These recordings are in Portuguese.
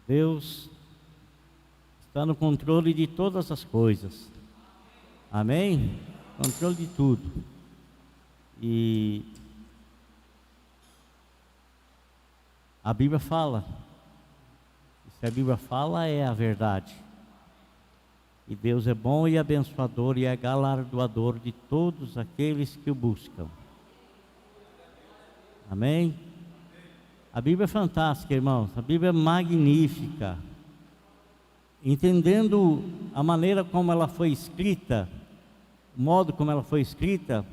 Deus está no controle de todas as coisas. Amém? Controle de tudo. E a Bíblia fala. Se a Bíblia fala, é a verdade. E Deus é bom e abençoador e é galardoador de todos aqueles que o buscam. Amém? A Bíblia é fantástica, irmãos. A Bíblia é magnífica. Entendendo a maneira como ela foi escrita, o modo como ela foi escrita,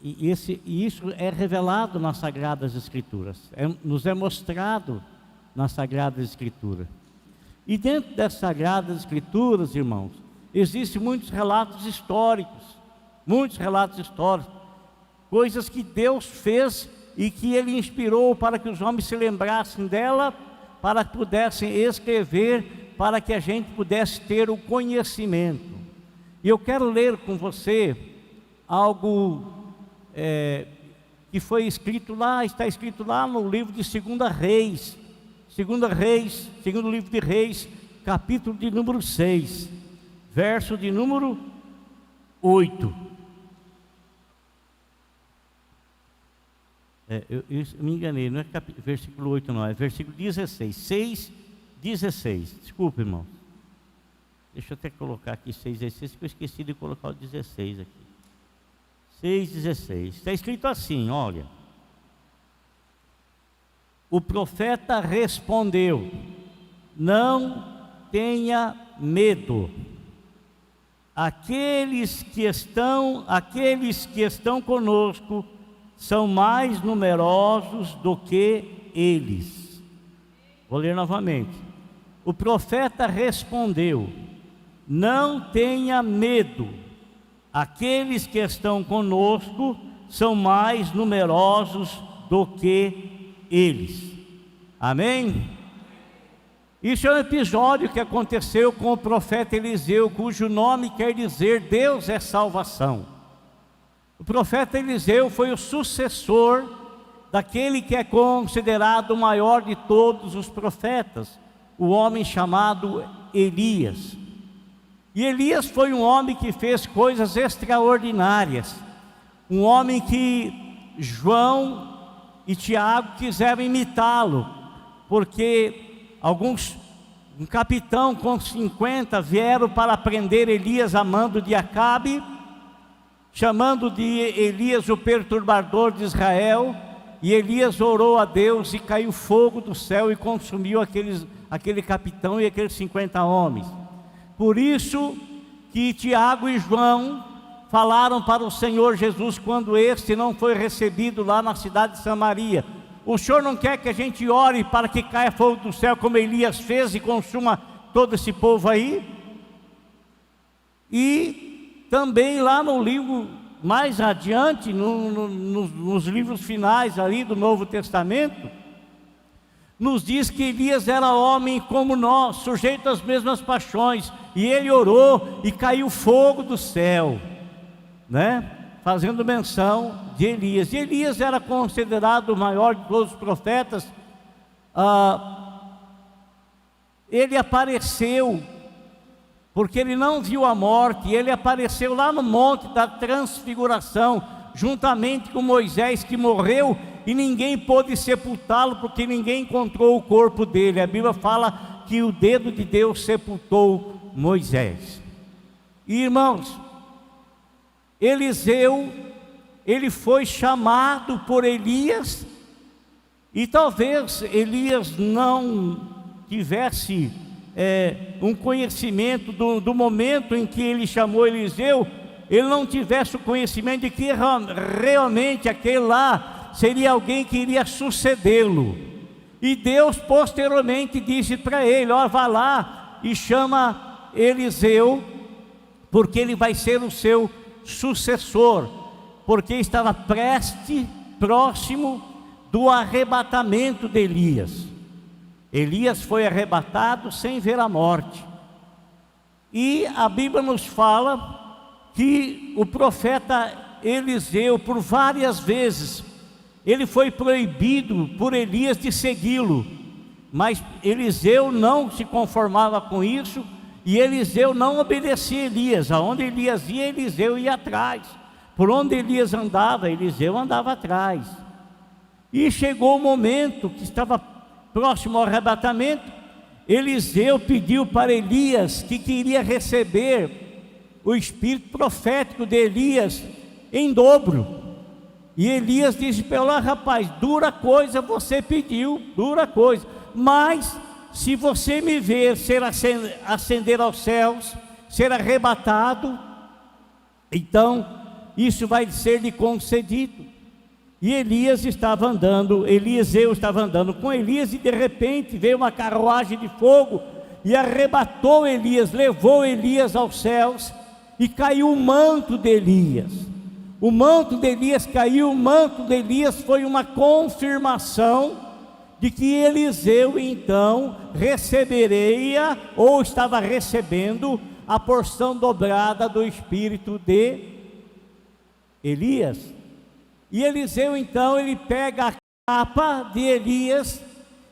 isso é revelado nas Sagradas Escrituras, nos é mostrado nas Sagradas Escrituras. E dentro das Sagradas Escrituras, irmãos, existem muitos relatos históricos, coisas que Deus fez e que Ele inspirou para que os homens se lembrassem dela, para que pudessem escrever, para que a gente pudesse ter o conhecimento. E eu quero ler com você algo que foi escrito lá, está escrito lá no livro de 2 Reis, segundo livro de Reis, capítulo de número 6, verso de número 8. Eu me enganei, não é versículo 8 não, é versículo 16, 6, 16, desculpa, irmão. Deixa eu até colocar aqui 6, 16, que eu esqueci de colocar o 16 aqui. 6, 16, está escrito assim, olha. O profeta respondeu: não tenha medo. Aqueles que estão conosco são mais numerosos do que eles. Vou ler novamente. O profeta respondeu: não tenha medo. Aqueles que estão conosco são mais numerosos do que eles. Amém? Isso é um episódio que aconteceu com o profeta Eliseu, cujo nome quer dizer Deus é salvação. O profeta Eliseu foi o sucessor daquele que é considerado o maior de todos os profetas, o homem chamado Elias. E Elias foi um homem que fez coisas extraordinárias, um homem que João e Tiago quiseram imitá-lo, porque um capitão com 50 vieram para prender Elias a mando de Acabe, chamando de Elias o perturbador de Israel. E Elias orou a Deus e caiu fogo do céu e consumiu aquele capitão e aqueles 50 homens. Por isso que Tiago e João falaram para o Senhor Jesus, quando este não foi recebido lá na cidade de Samaria: o Senhor não quer que a gente ore para que caia fogo do céu, como Elias fez, e consuma todo esse povo aí? E também lá no livro, mais adiante, nos livros finais ali do Novo Testamento, nos diz que Elias era homem como nós, sujeito às mesmas paixões, e ele orou e caiu fogo do céu, né? Fazendo menção de Elias. E Elias era considerado o maior de todos os profetas. Ele apareceu, porque ele não viu a morte, ele apareceu lá no monte da transfiguração, juntamente com Moisés, que morreu, e ninguém pôde sepultá-lo, porque ninguém encontrou o corpo dele. A Bíblia fala que o dedo de Deus sepultou Moisés. E, irmãos, Eliseu, ele foi chamado por Elias, e talvez Elias não tivesse um conhecimento do momento em que ele chamou Eliseu, ele não tivesse o conhecimento de que realmente aquele lá seria alguém que iria sucedê-lo. E Deus posteriormente disse para ele: ó, vá lá e chama Eliseu, porque ele vai ser o seu sucessor, porque estava próximo do arrebatamento de Elias. Elias foi arrebatado sem ver a morte. E a Bíblia nos fala que o profeta Eliseu, por várias vezes, ele foi proibido por Elias de segui-lo. mas Eliseu não se conformava com isso, e Eliseu não obedecia a Elias. Aonde Elias ia, Eliseu ia atrás. Por onde Elias andava, Eliseu andava atrás. E chegou o momento que estava próximo ao arrebatamento. Eliseu pediu para Elias que queria receber o espírito profético de Elias em dobro. E Elias disse para ele: rapaz, dura coisa você pediu, dura coisa, mas se você me ver ascender aos céus, ser arrebatado, então isso vai ser lhe concedido. E Eliseu estava andando com Elias, e de repente veio uma carruagem de fogo e arrebatou Elias, levou Elias aos céus, e caiu o manto de Elias. O manto de Elias caiu. O manto de Elias foi uma confirmação de que Eliseu então receberia, ou estava recebendo, a porção dobrada do espírito de Elias. E Eliseu então, ele pega a capa de Elias,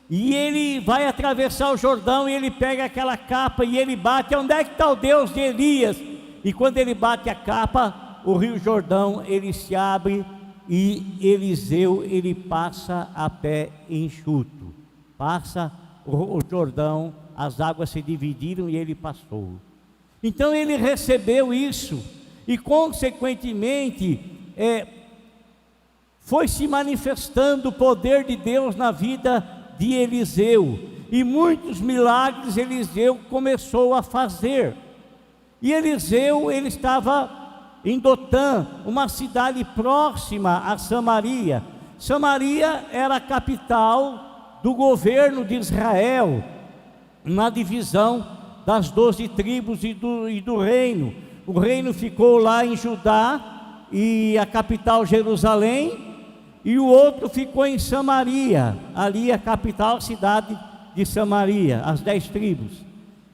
e ele vai atravessar o Jordão, e ele pega aquela capa e ele bate: onde é que está o Deus de Elias? E quando ele bate a capa, o rio Jordão ele se abre, e Eliseu ele passa a pé enxuto. Passa o Jordão, as águas se dividiram e ele passou. Então ele recebeu isso, e consequentemente foi se manifestando o poder de Deus na vida de Eliseu, e muitos milagres Eliseu começou a fazer. E Eliseu, ele estava em Dotã, uma cidade próxima a Samaria. Samaria era a capital do governo de Israel, na divisão das 12 tribos e do reino. O reino ficou lá em Judá, e a capital Jerusalém, e o outro ficou em Samaria, ali a capital, a cidade de Samaria, as 10 tribos.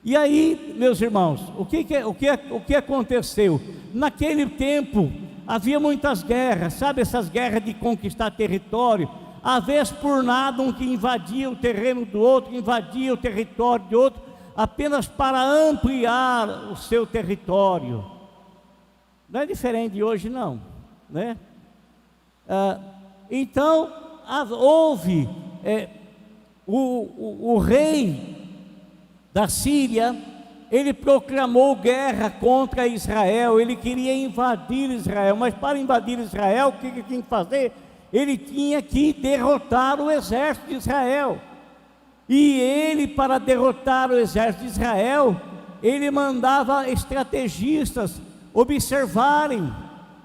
E aí, meus irmãos, o que aconteceu? Naquele tempo havia muitas guerras, sabe, essas guerras de conquistar território, às vezes por nada, um que invadia o terreno do outro, invadia o território de outro, apenas para ampliar o seu território. Não é diferente de hoje não, né? Então houve o rei da Síria, ele proclamou guerra contra Israel. Ele queria invadir Israel, mas para invadir Israel, o que ele tinha que fazer? Ele tinha que derrotar o exército de Israel. E ele, para derrotar o exército de Israel, ele mandava estrategistas observarem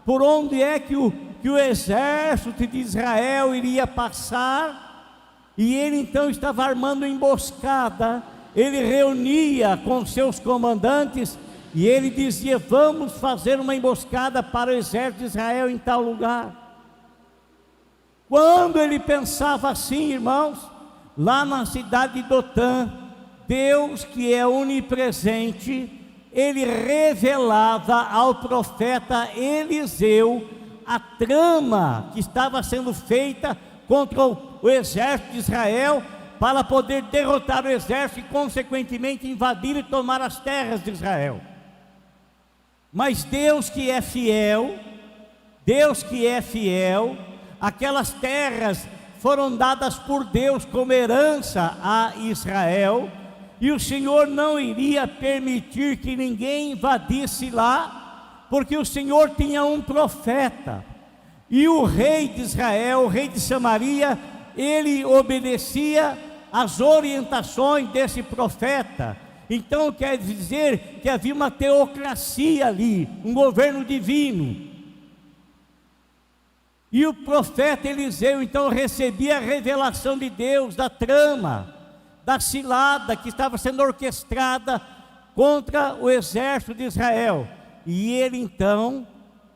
por onde é que o exército de Israel iria passar, e ele então estava armando emboscada. Ele reunia com seus comandantes, e ele dizia: vamos fazer uma emboscada para o exército de Israel em tal lugar. Quando ele pensava assim, irmãos, lá na cidade de Dotã, Deus, que é onipresente, ele revelava ao profeta Eliseu a trama que estava sendo feita contra o exército de Israel, para poder derrotar o exército e consequentemente invadir e tomar as terras de Israel. Mas Deus que é fiel, aquelas terras foram dadas por Deus como herança a Israel, e o Senhor não iria permitir que ninguém invadisse lá, porque o Senhor tinha um profeta. E o rei de Israel, o rei de Samaria, ele obedecia as orientações desse profeta. Então quer dizer que havia uma teocracia ali, um governo divino. E o profeta Eliseu então recebia a revelação de Deus da trama, da cilada que estava sendo orquestrada contra o exército de Israel. E ele então,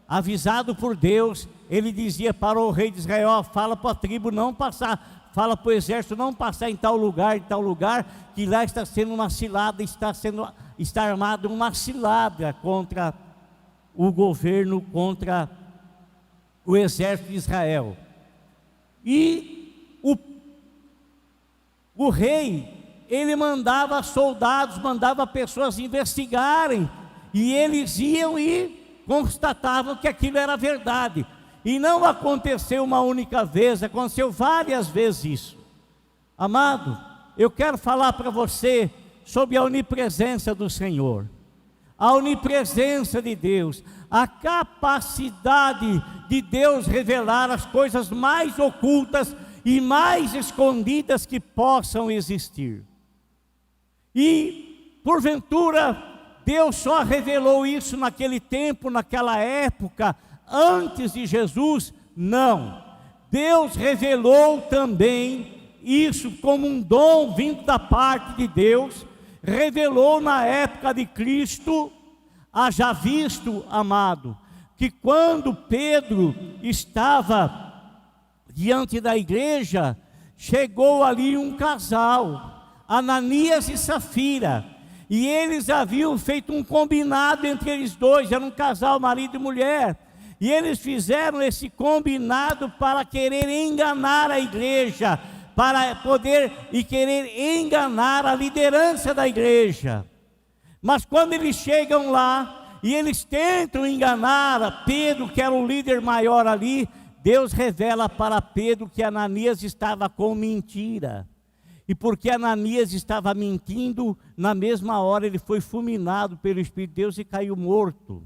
avisado por Deus, ele dizia para o rei de Israel: fala para a tribo não passar, fala para o exército não passar em tal lugar, que lá está sendo uma cilada, está armada uma cilada contra o governo, contra o exército de Israel. E o rei, ele mandava soldados, mandava pessoas investigarem, e eles iam e constatavam que aquilo era verdade. E não aconteceu uma única vez, aconteceu várias vezes isso. Amado, eu quero falar para você sobre a onipresença do Senhor, a onipresença de Deus, a capacidade de Deus revelar as coisas mais ocultas e mais escondidas que possam existir. E, porventura, Deus só revelou isso naquele tempo, naquela época, antes de Jesus? Não. Deus revelou também isso como um dom vindo da parte de Deus, revelou na época de Cristo. Haja visto, amado, que quando Pedro estava diante da igreja, chegou ali um casal, Ananias e Safira, e eles haviam feito um combinado entre eles dois, era um casal, marido e mulher, e eles fizeram esse combinado para querer enganar a igreja, para poder e querer enganar a liderança da igreja. Mas quando eles chegam lá e eles tentam enganar Pedro, que era o líder maior ali, Deus revela para Pedro que Ananias estava com mentira. E porque Ananias estava mentindo, na mesma hora ele foi fulminado pelo Espírito de Deus e caiu morto.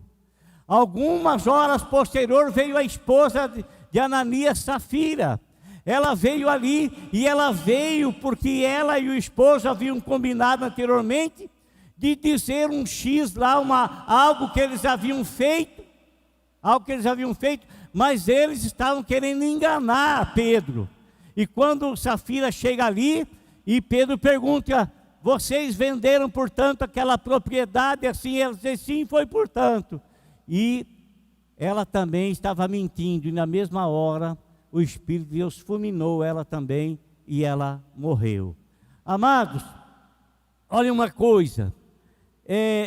Algumas horas posterior veio a esposa de Ananias, Safira. Ela veio ali, e ela veio porque ela e o esposo haviam combinado anteriormente de dizer um X lá, algo que eles haviam feito, mas eles estavam querendo enganar Pedro. E quando Safira chega ali, e Pedro pergunta: vocês venderam, portanto, aquela propriedade assim? Ela diz: sim, foi portanto. E ela também estava mentindo, e na mesma hora o Espírito de Deus fulminou ela também, e ela morreu. Amados, olha uma coisa,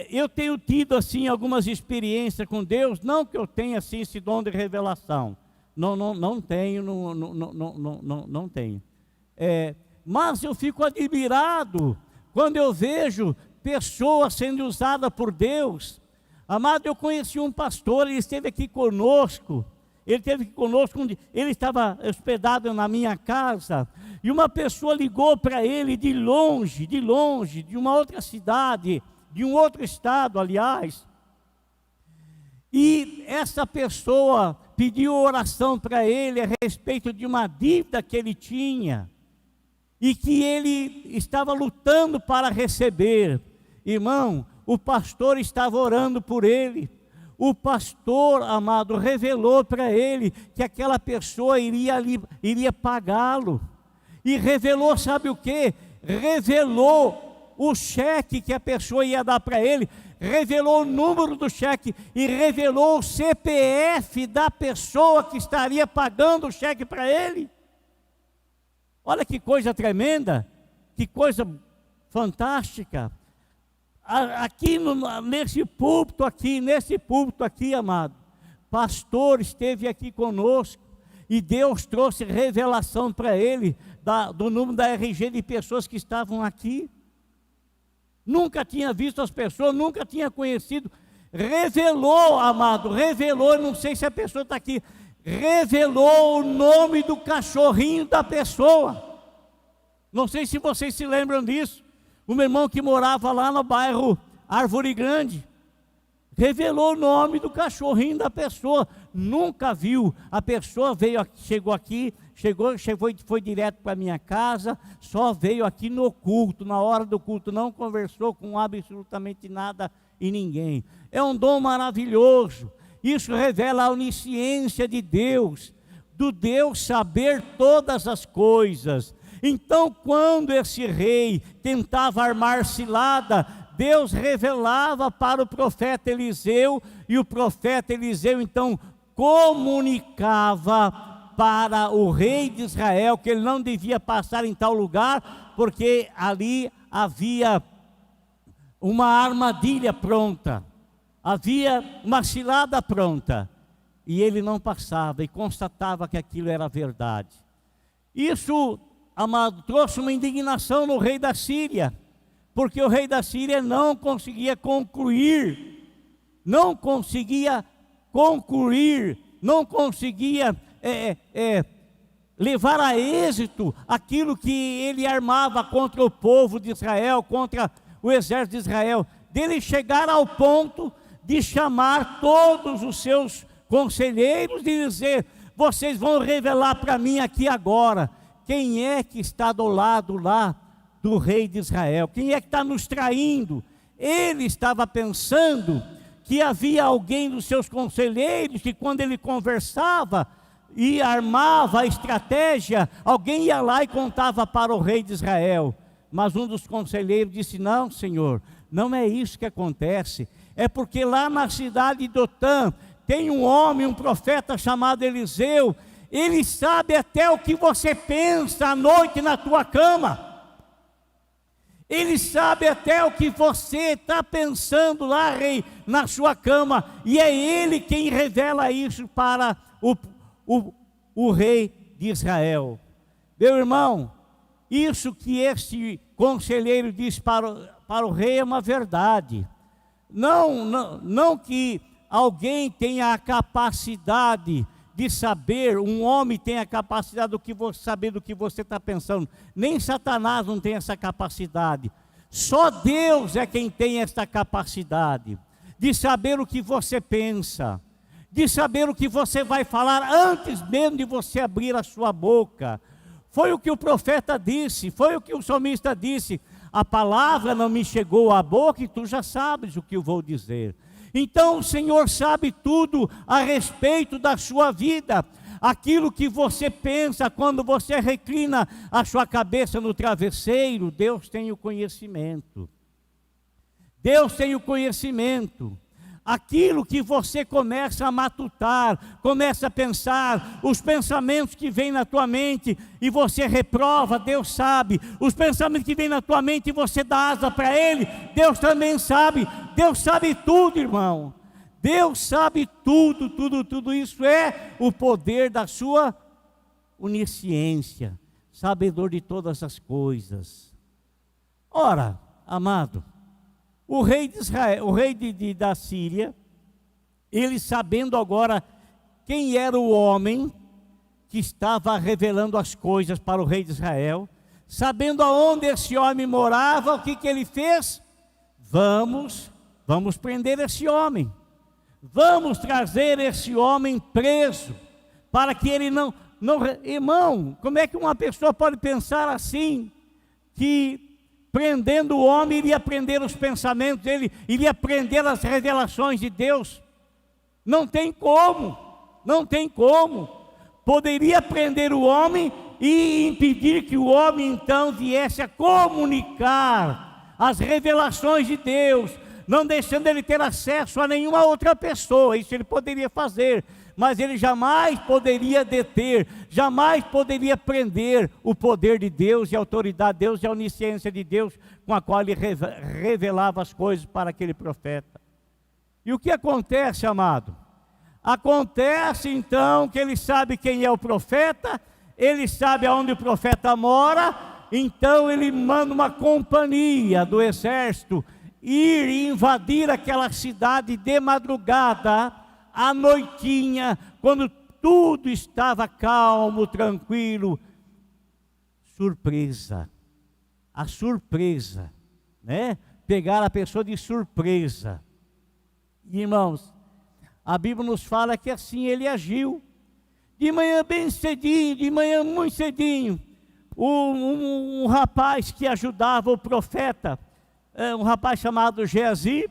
eu tenho tido assim algumas experiências com Deus, não que eu tenha assim esse dom de revelação, não tenho, não tenho, mas eu fico admirado quando eu vejo pessoas sendo usadas por Deus. Amado, eu conheci um pastor, ele esteve aqui conosco, ele estava hospedado na minha casa, e uma pessoa ligou para ele de longe, de uma outra cidade, de um outro estado, aliás, e essa pessoa pediu oração para ele a respeito de uma dívida que ele tinha, e que ele estava lutando para receber. Irmão, o pastor estava orando por ele. O pastor, amado, revelou para ele que aquela pessoa iria pagá-lo. E revelou, sabe o que? Revelou o cheque que a pessoa ia dar para ele, revelou o número do cheque e revelou o CPF da pessoa que estaria pagando o cheque para ele. Olha que coisa tremenda, que coisa fantástica. Aqui nesse púlpito aqui, amado, pastor esteve aqui conosco, e Deus trouxe revelação para ele do número da RG de pessoas que estavam aqui. Nunca tinha visto as pessoas, nunca tinha conhecido. Revelou, amado, revelou, não sei se a pessoa está aqui, revelou o nome do cachorrinho da pessoa. Não sei se vocês se lembram disso. O meu irmão que morava lá no bairro Árvore Grande, revelou o nome do cachorrinho da pessoa. Nunca viu. A pessoa foi direto para minha casa, só veio aqui no culto, na hora do culto, não conversou com absolutamente nada e ninguém. É um dom maravilhoso. Isso revela a onisciência de Deus, do Deus saber todas as coisas. Então, quando esse rei tentava armar cilada, Deus revelava para o profeta Eliseu, e o profeta Eliseu então comunicava para o rei de Israel que ele não devia passar em tal lugar, porque ali havia uma armadilha pronta, havia uma cilada pronta, e ele não passava, e constatava que aquilo era verdade. Isso amado, trouxe uma indignação no rei da Síria, porque o rei da Síria não conseguia concluir, não conseguia levar a êxito aquilo que ele armava contra o povo de Israel, contra o exército de Israel, dele chegar ao ponto de chamar todos os seus conselheiros e dizer: vocês vão revelar para mim aqui agora, quem é que está do lado lá do rei de Israel, quem é que está nos traindo. Ele estava pensando que havia alguém dos seus conselheiros, que quando ele conversava e armava a estratégia, alguém ia lá e contava para o rei de Israel. Mas um dos conselheiros disse: não, Senhor, não é isso que acontece, é porque lá na cidade de Dotã tem um homem, um profeta chamado Eliseu, ele sabe até o que você pensa à noite na tua cama. Ele sabe até o que você está pensando lá, rei, na sua cama. E é ele quem revela isso para o rei de Israel. Meu irmão, isso que este conselheiro disse para o rei é uma verdade. Não que alguém tenha a capacidade de saber, um homem tem a capacidade de saber do que você está pensando. Nem Satanás não tem essa capacidade. Só Deus é quem tem essa capacidade de saber o que você pensa, de saber o que você vai falar antes mesmo de você abrir a sua boca. Foi o que o profeta disse, foi o que o salmista disse: a palavra não me chegou à boca e tu já sabes o que eu vou dizer. Então o Senhor sabe tudo a respeito da sua vida. Aquilo que você pensa quando você reclina a sua cabeça no travesseiro, Deus tem o conhecimento. Deus tem o conhecimento. Aquilo que você começa a matutar, começa a pensar, os pensamentos que vêm na tua mente e você reprova, Deus sabe. Os pensamentos que vêm na tua mente e você dá asa para Ele, Deus também sabe. Deus sabe tudo, irmão. Deus sabe tudo, tudo isso é o poder da sua onisciência, sabedor de todas as coisas. Ora, amado, o rei de Israel, o rei da Síria, ele sabendo agora quem era o homem que estava revelando as coisas para o rei de Israel, sabendo aonde esse homem morava, o que ele fez? Vamos prender esse homem, vamos trazer esse homem preso, para que ele não... Irmão, como é que uma pessoa pode pensar assim, que prendendo o homem, iria prender os pensamentos dele, iria prender as revelações de Deus? Não tem como. Poderia prender o homem e impedir que o homem então viesse a comunicar as revelações de Deus, não deixando ele ter acesso a nenhuma outra pessoa. Isso ele poderia fazer, mas ele jamais poderia deter, jamais poderia prender o poder de Deus e a autoridade de Deus e a onisciência de Deus, com a qual ele revelava as coisas para aquele profeta. E o que acontece, amado? Acontece então que ele sabe quem é o profeta, ele sabe aonde o profeta mora, então ele manda uma companhia do exército ir e invadir aquela cidade de madrugada, à noitinha, quando tudo estava calmo, tranquilo. Surpresa, a surpresa, né? Pegar a pessoa de surpresa. Irmãos, a Bíblia nos fala que assim ele agiu. De manhã bem cedinho, de manhã muito cedinho, um rapaz que ajudava o profeta, um rapaz chamado Geazi,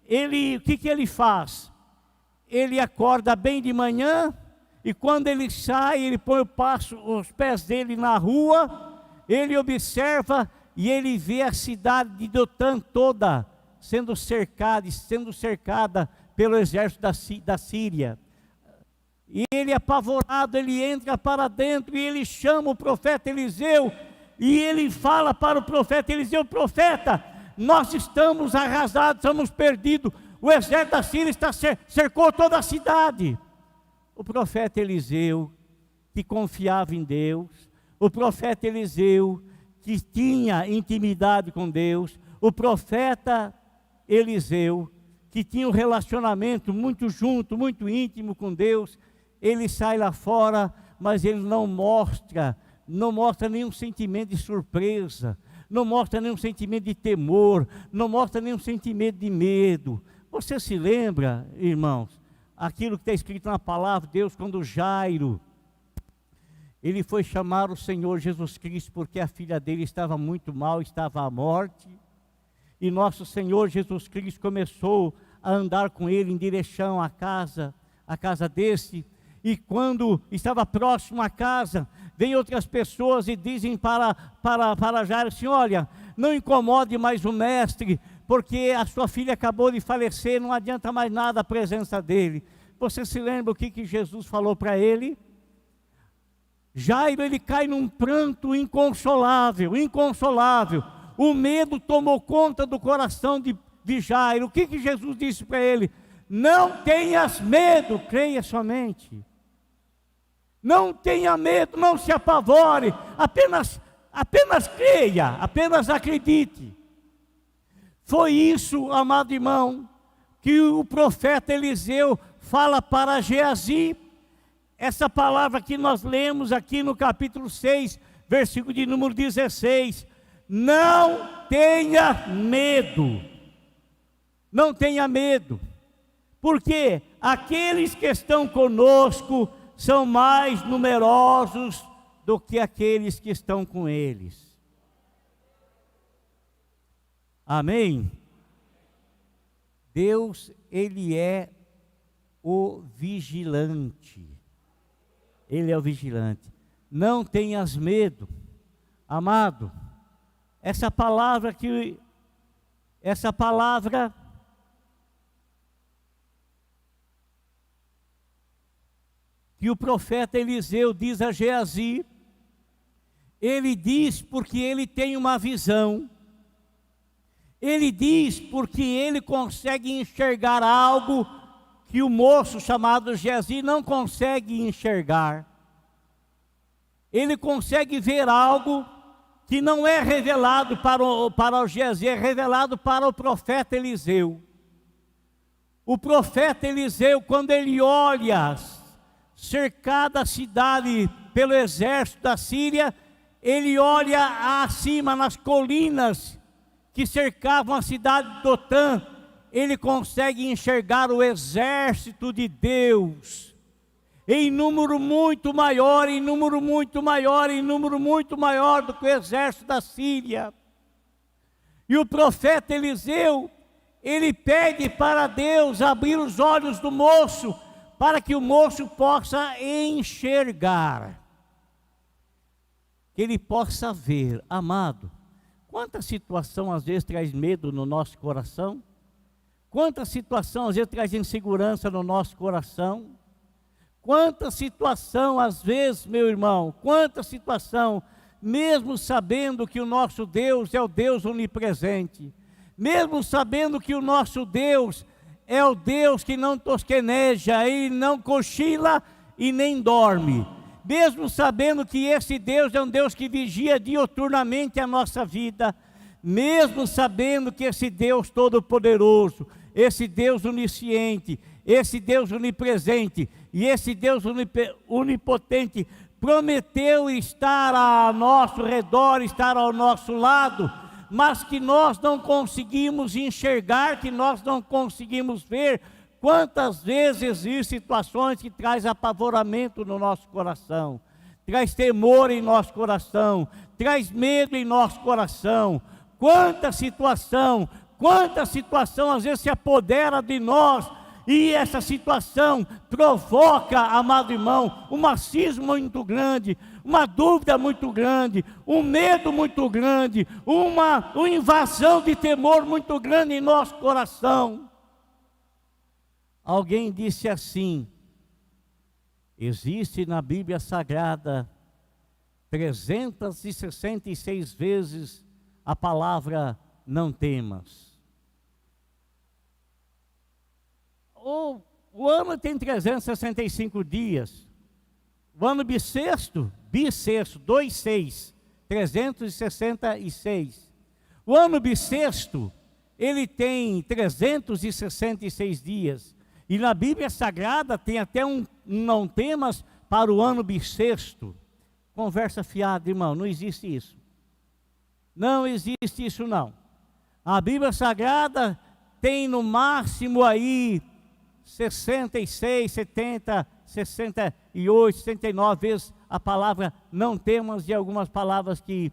o que ele faz? Ele acorda bem de manhã, e quando ele sai, ele põe os pés dele na rua, ele observa e ele vê a cidade de Dotã toda sendo cercada pelo exército da Síria. E ele, apavorado, ele entra para dentro e ele chama o profeta Eliseu, e ele fala para o profeta Eliseu: profeta, nós estamos arrasados, estamos perdidos, o exército da Síria cercou toda a cidade. O profeta Eliseu, que confiava em Deus, o profeta Eliseu, que tinha intimidade com Deus, o profeta Eliseu, que tinha um relacionamento muito junto, muito íntimo com Deus, ele sai lá fora, mas ele não mostra nenhum sentimento de surpresa, não mostra nenhum sentimento de temor, não mostra nenhum sentimento de medo. Você se lembra, irmãos, aquilo que está escrito na palavra de Deus, quando Jairo, ele foi chamar o Senhor Jesus Cristo, porque a filha dele estava muito mal, estava à morte, e nosso Senhor Jesus Cristo começou a andar com ele em direção à casa desse, e quando estava próximo à casa, vem outras pessoas e dizem para Jairo assim: olha, não incomode mais o mestre, porque a sua filha acabou de falecer, não adianta mais nada a presença dele. Você se lembra o que Jesus falou para ele? Jairo, ele cai num pranto inconsolável. O medo tomou conta do coração de Jairo. O que Jesus disse para ele? Não tenhas medo, creia somente. Não tenha medo, não se apavore, apenas creia, apenas acredite. Foi isso, amado irmão, que o profeta Eliseu fala para Geazi. Essa palavra que nós lemos aqui no capítulo 6, versículo de número 16. Não tenha medo. Não tenha medo. Porque aqueles que estão conosco são mais numerosos do que aqueles que estão com eles. Amém? Deus, Ele é o vigilante. Ele é o vigilante. Não tenhas medo, amado. Essa palavra que o profeta Eliseu diz a Geazi, ele diz porque ele tem uma visão. Ele diz porque ele consegue enxergar algo que o moço chamado Geazi não consegue enxergar. Ele consegue ver algo que não é revelado para o Geazi, é revelado para o profeta Eliseu. O profeta Eliseu, quando ele olha cercada a cidade pelo exército da Síria, ele olha acima nas colinas que cercavam a cidade de Dotã, ele consegue enxergar o exército de Deus, em número muito maior do que o exército da Síria. E o profeta Eliseu, ele pede para Deus abrir os olhos do moço, para que o moço possa enxergar, que ele possa ver. Amado, quanta situação às vezes traz medo no nosso coração, quanta situação às vezes traz insegurança no nosso coração, quanta situação às vezes, meu irmão, quanta situação, mesmo sabendo que o nosso Deus é o Deus onipresente, mesmo sabendo que o nosso Deus é o Deus que não tosqueneja, Ele não cochila e nem dorme. Mesmo sabendo que esse Deus é um Deus que vigia diuturnamente a nossa vida, mesmo sabendo que esse Deus todo-poderoso, esse Deus onisciente, esse Deus onipresente e esse Deus onipotente prometeu estar ao nosso redor, estar ao nosso lado, mas que nós não conseguimos enxergar, que nós não conseguimos ver. Quantas vezes existem situações que traz apavoramento no nosso coração, traz temor em nosso coração, traz medo em nosso coração. Quanta situação às vezes se apodera de nós, e essa situação provoca, amado irmão, um cisma muito grande, uma dúvida muito grande, um medo muito grande, uma invasão de temor muito grande em nosso coração. Alguém disse assim: existe na Bíblia Sagrada 366 vezes a palavra não temas. O ano tem 365 dias, O ano bissexto, 2,6, 366. O ano bissexto, ele tem 366 dias. E na Bíblia Sagrada tem até um não temas para o ano bissexto. Conversa fiada, irmão, não existe isso. Não existe isso não. A Bíblia Sagrada tem no máximo aí 66, 70, 68, 69 vezes a palavra não temas e algumas palavras que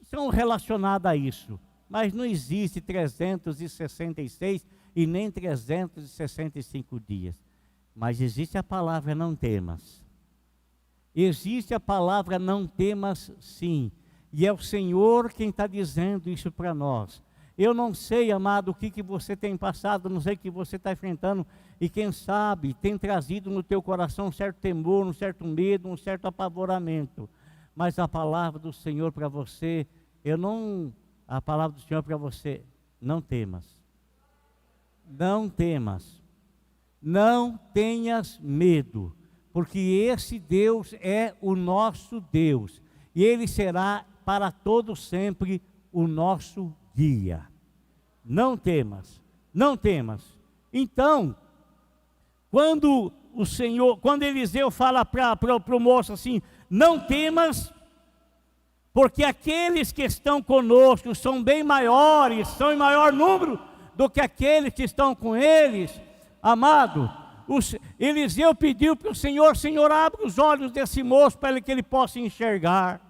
são relacionadas a isso. Mas não existe 366 e nem 365 dias. Mas existe a palavra não temas. Existe a palavra não temas sim. E é o Senhor quem está dizendo isso para nós. Eu não sei, amado, o que você tem passado, não sei o que você está enfrentando. E quem sabe tem trazido no teu coração um certo temor, um certo medo, um certo apavoramento. Mas a palavra do Senhor para você, a palavra do Senhor para você, não temas. Não temas. Não tenhas medo. Porque esse Deus é o nosso Deus. E Ele será para todo sempre o nosso guia. Não temas. Não temas. Então, quando Eliseu fala para o moço assim, não temas, porque aqueles que estão conosco são bem maiores, são em maior número do que aqueles que estão com eles. Amado, Eliseu pediu para o Senhor, Senhor, abre os olhos desse moço para que ele possa enxergar.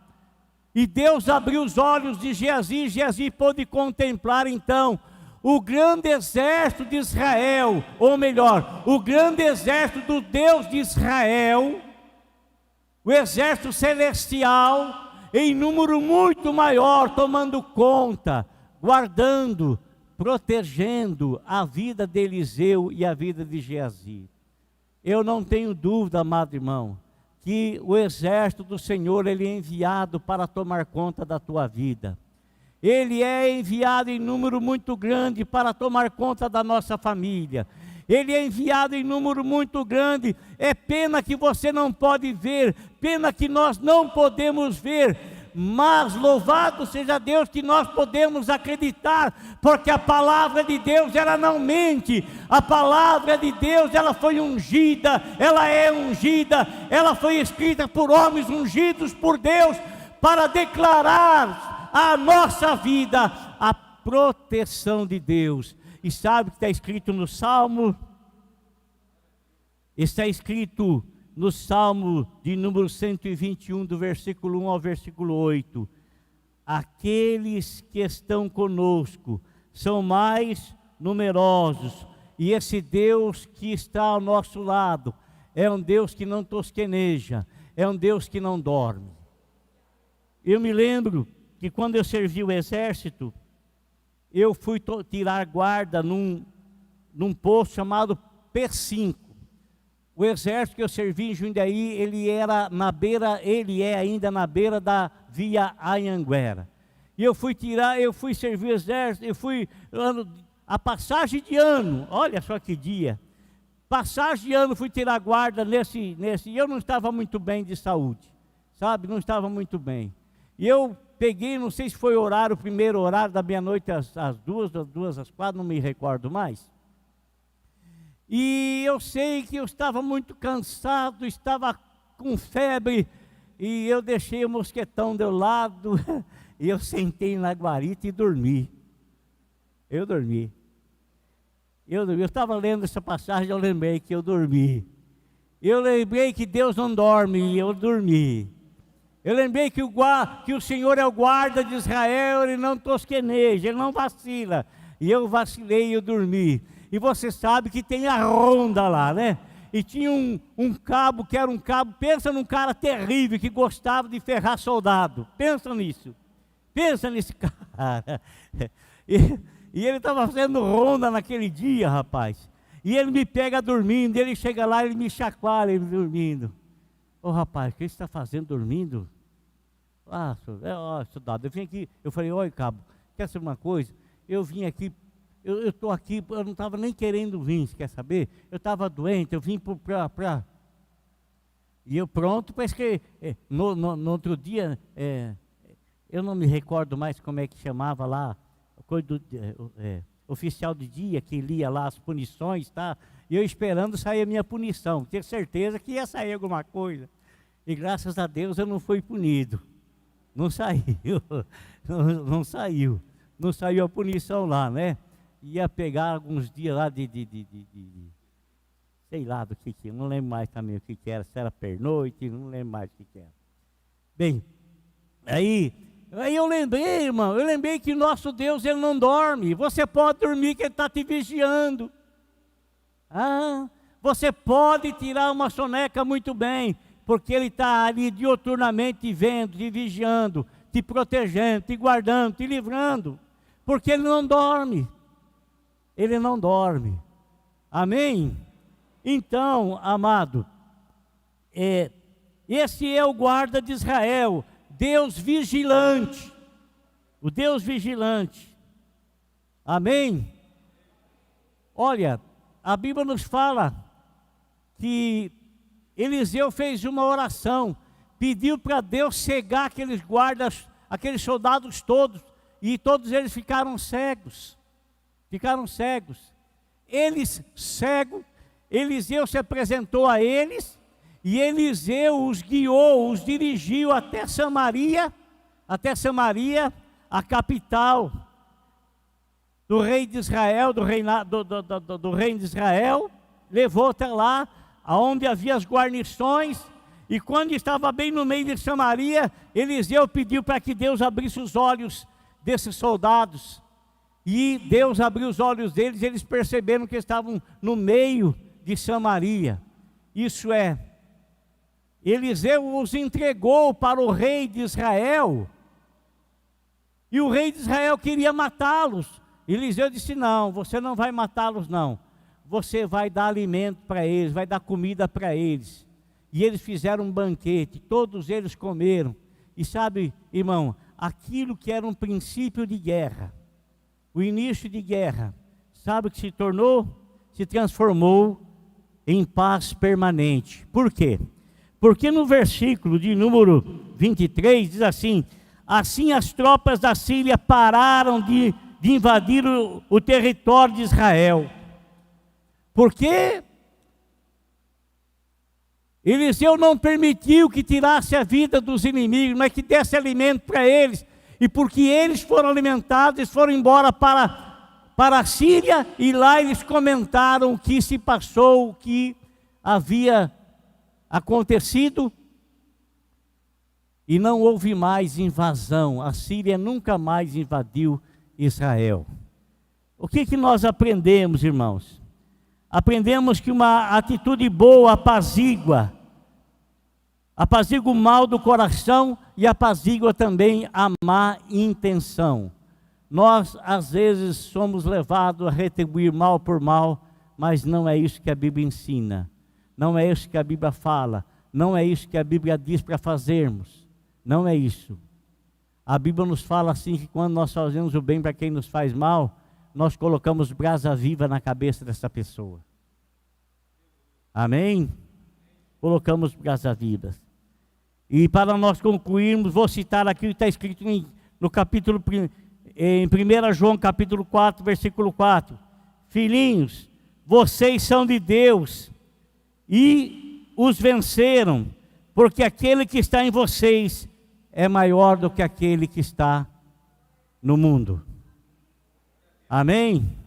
E Deus abriu os olhos de Geazi, Geazi pôde contemplar então o grande exército de Israel, ou melhor, o grande exército do Deus de Israel, o exército celestial, em número muito maior, tomando conta, guardando, protegendo a vida de Eliseu e a vida de Geazi. Eu não tenho dúvida, amado irmão, que o exército do Senhor, ele é enviado para tomar conta da tua vida. Ele é enviado em número muito grande para tomar conta da nossa família. Ele é enviado em número muito grande. É pena que você não pode ver, pena que nós não podemos ver, mas louvado seja Deus que nós podemos acreditar, porque a palavra de Deus, ela não mente. A palavra de Deus, ela foi ungida, ela é ungida, ela foi escrita por homens ungidos por Deus, para declarar a nossa vida, a proteção de Deus. E sabe o que está escrito no Salmo? Está escrito no Salmo de número 121, do versículo 1 ao versículo 8. Aqueles que estão conosco são mais numerosos, e esse Deus que está ao nosso lado é um Deus que não tosqueneja, é um Deus que não dorme. Eu me lembro que quando eu servi o exército, eu fui tirar guarda num posto chamado P5. O exército que eu servi em Jundiaí, ele é ainda na beira da Via Anhanguera. E eu fui servir o exército, a passagem de ano, olha só que dia, passagem de ano, fui tirar guarda e eu não estava muito bem de saúde, sabe, não estava muito bem. E eu peguei, não sei se foi o primeiro horário da meia-noite às 2 às 4, não me recordo mais. E eu sei que eu estava muito cansado, estava com febre, e eu deixei o mosquetão do lado, e eu sentei na guarita e dormi. Eu dormi. Eu estava lendo essa passagem, eu lembrei que eu dormi. Eu lembrei que Deus não dorme, e eu dormi. Eu lembrei que o Senhor é o guarda de Israel, Ele não tosqueneja, Ele não vacila. E eu vacilei e eu dormi. E você sabe que tem a ronda lá, né? E tinha um cabo que era um cabo, pensa num cara terrível que gostava de ferrar soldado. Pensa nisso. Pensa nesse cara. E ele estava fazendo ronda naquele dia, rapaz. E ele me pega dormindo, ele chega lá, ele me chacoalha, ele dormindo. Ô rapaz, o que você está fazendo dormindo? Soldado, eu vim aqui, eu falei, oi cabo, quer saber uma coisa? Eu vim aqui eu estou aqui, eu não estava nem querendo vir, você quer saber? Eu estava doente, eu vim para... E eu pronto, parece que no outro dia, eu não me recordo mais como é que chamava lá, coisa do, oficial de dia, que lia lá as punições, tá? E eu esperando sair a minha punição, tinha certeza que ia sair alguma coisa. E graças a Deus eu não fui punido. Não saiu, não saiu. Não saiu a punição lá, né? Ia pegar alguns dias lá sei lá do que, não lembro mais também o que era, se era pernoite, não lembro mais o que era. Bem, aí eu lembrei, irmão, que o nosso Deus, Ele não dorme. Você pode dormir que Ele está te vigiando. Você pode tirar uma soneca muito bem, porque Ele está ali diuturnamente te vendo, te vigiando, te protegendo, te guardando, te livrando, porque Ele não dorme. Ele não dorme. Amém? Então, amado, esse é o guarda de Israel, Deus vigilante, o Deus vigilante. Amém? Olha, a Bíblia nos fala que Eliseu fez uma oração, pediu para Deus cegar aqueles guardas, aqueles soldados todos, e todos eles ficaram cegos. Eles cegos, Eliseu se apresentou a eles, e Eliseu os guiou, os dirigiu até Samaria, a capital do rei de Israel, do reino de Israel, levou até lá, aonde havia as guarnições, e quando estava bem no meio de Samaria, Eliseu pediu para que Deus abrisse os olhos desses soldados, e Deus abriu os olhos deles, e eles perceberam que estavam no meio de Samaria. Isso é, Eliseu os entregou para o rei de Israel, e o rei de Israel queria matá-los. Eliseu disse: não, você não vai matá-los não, você vai dar alimento para eles, vai dar comida para eles. E eles fizeram um banquete, todos eles comeram. E sabe, irmão, aquilo que era um princípio de guerra, o início de guerra, sabe o que se tornou? Se transformou em paz permanente. Por quê? Porque no versículo de número 23 diz assim: assim as tropas da Síria pararam de invadir o território de Israel. Porque Eliseu não permitiu que tirasse a vida dos inimigos, mas que desse alimento para eles. E porque eles foram alimentados, eles foram embora para a Síria, e lá eles comentaram o que se passou, o que havia acontecido, e não houve mais invasão. A Síria nunca mais invadiu Israel. O que nós aprendemos, irmãos? Aprendemos que uma atitude boa apazigua o mal do coração e apazigua também a má intenção. Nós, às vezes, somos levados a retribuir mal por mal, mas não é isso que a Bíblia ensina. Não é isso que a Bíblia fala. Não é isso que a Bíblia diz para fazermos. Não é isso. A Bíblia nos fala assim, que quando nós fazemos o bem para quem nos faz mal, nós colocamos brasa viva na cabeça dessa pessoa. Amém? Colocamos brasa vivas. E para nós concluirmos, vou citar aqui o que está escrito no capítulo, em 1 João capítulo 4, versículo 4. Filhinhos, vocês são de Deus e os venceram, porque aquele que está em vocês é maior do que aquele que está no mundo. Amém?